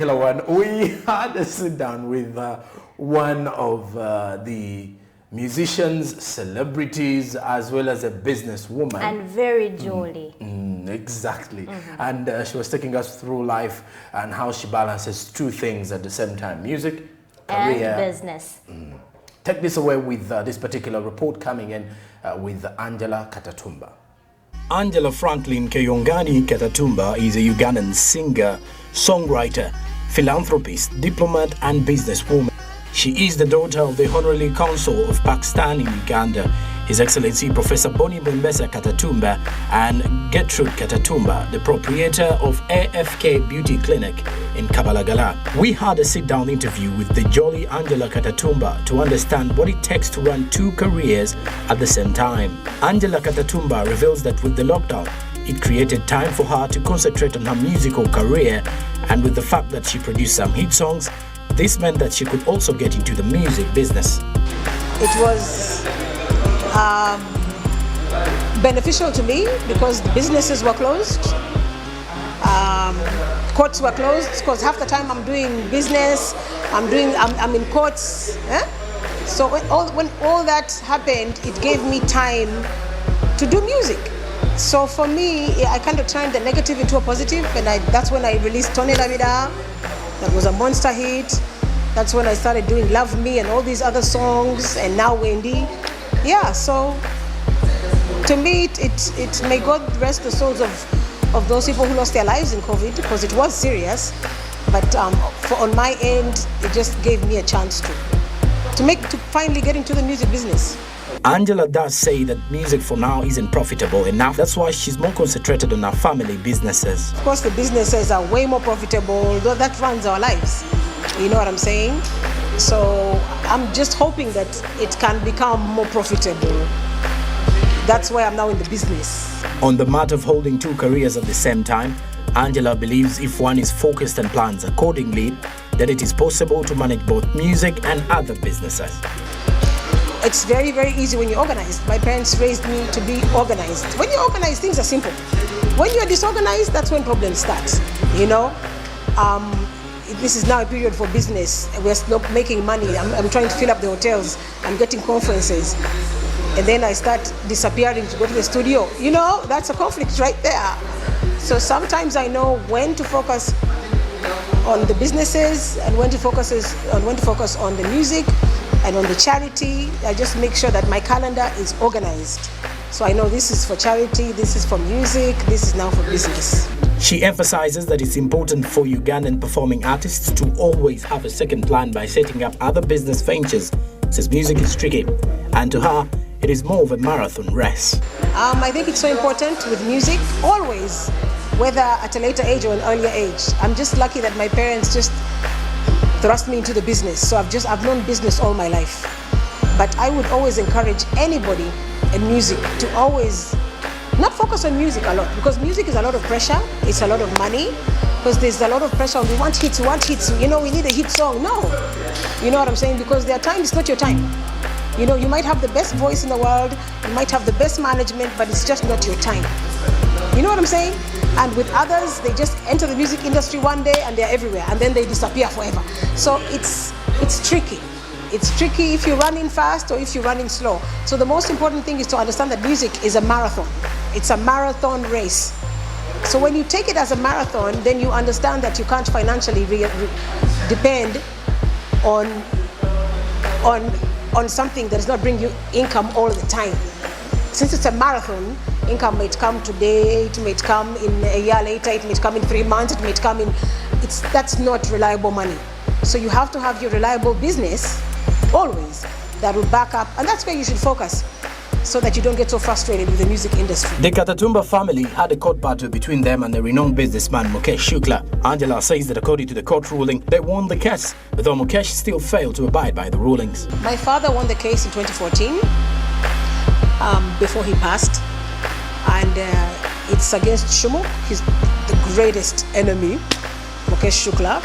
Hello, one. We had a sit down with one of the musicians, celebrities, as well as a businesswoman. And very jolly. Exactly. And she was taking us through life and how she balances two things at the same time: music, career, and business. Take this away with this particular report coming in with Angela Katatumba. Angela Franklin Kayongani Katatumba is a Ugandan singer, songwriter, philanthropist, diplomat and businesswoman. She is the daughter of the Honorary Consul of Pakistan in Uganda, His Excellency Professor Boni Bembesa Katatumba, and Gertrude Katatumba, the proprietor of AFK Beauty Clinic in Kabalagala. We had a sit-down interview with the jolly Angela Katatumba to understand what it takes to run two careers at the same time. Angela Katatumba reveals that with the lockdown, it created time for her to concentrate on her musical career, and with the fact that she produced some hit songs, this meant that she could also get into the music business. It was beneficial to me because the businesses were closed, courts were closed, because half the time I'm doing business, I'm in courts. So when all that happened, it gave me time to do music. So for me, I kind of turned the negative into a positive, and that's when I released Tony Lamida. That was a monster hit. That's when I started doing Love Me and all these other songs, and now Wendy. Yeah, so to me, it may God rest the souls of those people who lost their lives in COVID, because it was serious. But on my end, it just gave me a chance to finally get into the music business. Angela does say that music for now isn't profitable enough. That's why she's more concentrated on her family businesses. Of course, the businesses are way more profitable, though that runs our lives. You know what I'm saying? So I'm just hoping that it can become more profitable. That's why I'm now in the business. On the matter of holding two careers at the same time, Angela believes if one is focused and plans accordingly, that it is possible to manage both music and other businesses. It's very, very easy when you're organized. My parents raised me to be organized. When you're organized, things are simple. When you're disorganized, that's when problems start. You know, this is now a period for business. We're still making money. I'm trying to fill up the hotels. I'm getting conferences. And then I start disappearing to go to the studio. You know, that's a conflict right there. So sometimes I know when to focus on the businesses and when to focus on the music and on the charity. I just make sure that my calendar is organized. So I know this is for charity, this is for music, this is now for business. She emphasizes that it's important for Ugandan performing artists to always have a second plan by setting up other business ventures, since music is tricky. And to her, it is more of a marathon race. I think it's so important with music, always, whether at a later age or an earlier age. I'm just lucky that my parents just thrust me into the business. So I've known business all my life. But I would always encourage anybody in music to always not focus on music a lot, because music is a lot of pressure, it's a lot of money, because there's a lot of pressure on we want hits, you know, we need a hit song. No, you know what I'm saying? Because their time is not your time. You know, you might have the best voice in the world, you might have the best management, but it's just not your time. You know what I'm saying? And with others, they just enter the music industry one day and they're everywhere, and then they disappear forever. So it's tricky. It's tricky if you're running fast or if you're running slow. So the most important thing is to understand that music is a marathon. It's a marathon race. So when you take it as a marathon, then you understand that you can't financially depend on something that does not bring you income all the time. Since it's a marathon, income might come today, it might come in a year later, it might come in 3 months, it might come in, that's not reliable money. So you have to have your reliable business always that will back up, and that's where you should focus, so that you don't get so frustrated with the music industry. The Katatumba family had a court battle between them and the renowned businessman Mukesh Shukla. Angela says that according to the court ruling, they won the case, though Mukesh still failed to abide by the rulings. My father won the case in 2014, before he passed, and it's against Shumuk. He's the greatest enemy, Mukesh Shukla.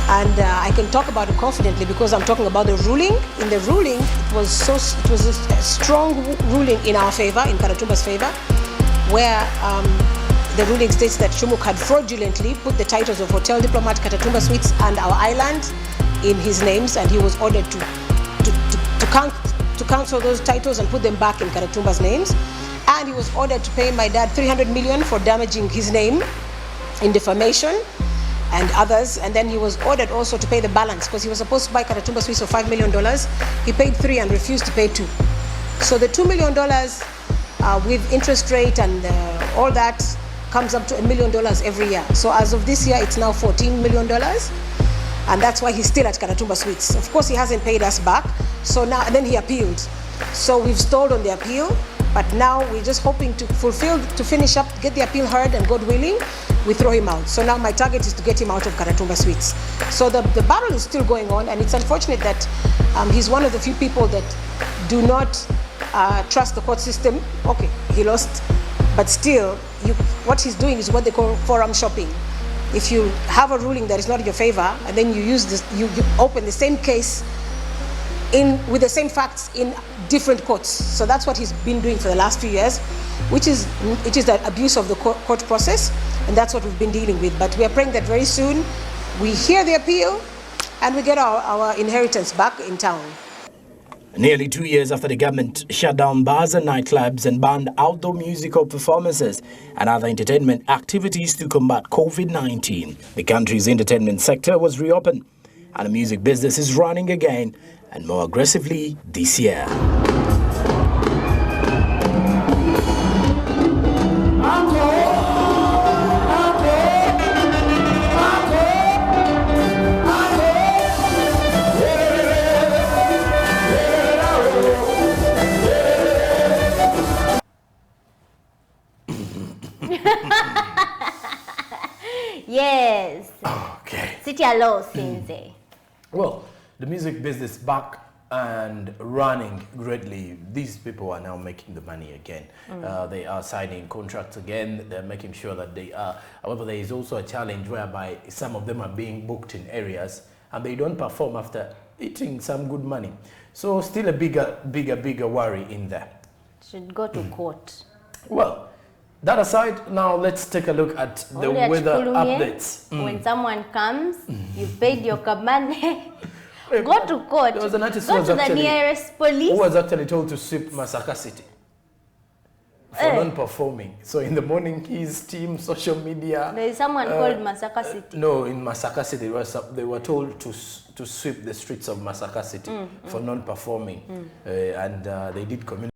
And I can talk about it confidently because I'm talking about the ruling. In the ruling, it was a strong ruling in our favor, in Katatumba's favor, where the ruling states that Shumuk had fraudulently put the titles of Hotel Diplomat, Katatumba Suites and our island in his names, and he was ordered to cancel those titles and put them back in Katatumba's names. And he was ordered to pay my dad 300 million for damaging his name in defamation and others. And then he was ordered also to pay the balance, because he was supposed to buy Katatumba Suites for $5 million. He paid 3 and refused to pay 2. So the $2 million with interest rate and all that comes up to $1 million every year. So as of this year, it's now $14 million. And that's why he's still at Katatumba Suites. Of course, he hasn't paid us back. So now, and then he appealed. So we've stalled on the appeal, but now we're just hoping to finish up, get the appeal heard, and God willing, we throw him out. So now my target is to get him out of Katatumba Suites. So the battle is still going on, and it's unfortunate that he's one of the few people that do not trust the court system. Okay, he lost, but still, what he's doing is what they call forum shopping. If you have a ruling that is not in your favor, and then you use this, you open the same case with the same facts in different courts. So that's what he's been doing for the last few years, it is the abuse of the court process, and that's what we've been dealing with. But we are praying that very soon we hear the appeal and we get our inheritance back in town. Nearly 2 years after the government shut down bars and nightclubs and banned outdoor musical performances and other entertainment activities to combat COVID-19, the country's entertainment sector was reopened, and the music business is running again and more aggressively this year. Yes. Okay. City allow Sinze. Well, the music business back and running greatly. These people are now making the money again. They are signing contracts again. They're making sure that they are. However, there is also a challenge whereby some of them are being booked in areas and they don't perform after eating some good money. So still a bigger worry in there. Should go to court. Well, that aside, now let's take a look at the weather updates. When someone comes, you paid your money. Go to court. There was an artist go to the nearest police. Who was actually told to sweep Masaka City for non-performing. So in the morning, his team, social media. There is someone called Masaka City. No, in Masaka City, they were told to sweep the streets of Masaka City for non-performing, and they did community.